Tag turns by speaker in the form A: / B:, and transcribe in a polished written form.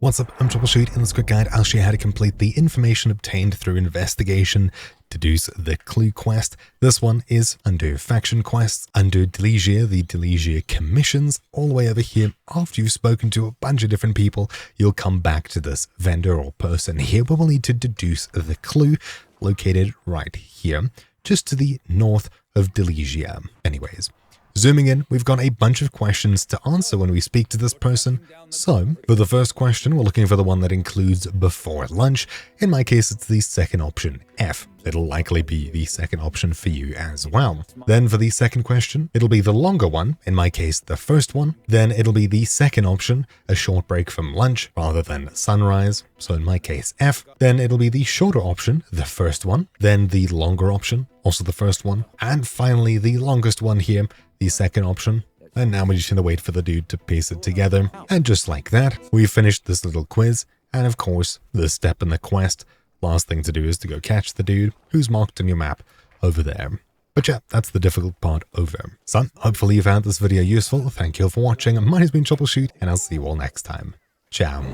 A: What's up, I'm Troubleshoot. In this quick guide, I'll show you how to complete the information obtained through investigation, deduce the clue quest. This one is under faction quests, under Deduce, the Deduce commissions, all the way over here. After you've spoken to a bunch of different people, you'll come back to this vendor or person here where we'll need to deduce the clue located right here, just to the north of Deduce. Anyways. Zooming in, we've got a bunch of questions to answer when we speak to this person. So, for the first question, we're looking for the one that includes before lunch. In my case, it's the second option, F. It'll likely be the second option for you as well. Then for the second question, it'll be the longer one, in my case, the first one. Then it'll be the second option, a short break from lunch rather than sunrise. So in my case, F. Then it'll be the shorter option, the first one. Then the longer option, also the first one. And finally, the longest one here, the second option. And now we're just gonna wait for the dude to piece it together. And just like that, we've finished this little quiz. And of course, the step in the quest. Last thing to do is to go catch the dude who's marked on your map over there. But yeah, that's the difficult part over. So, hopefully you found this video useful. Thank you all for watching. My name's been Troubleshoot, and I'll see you all next time. Ciao.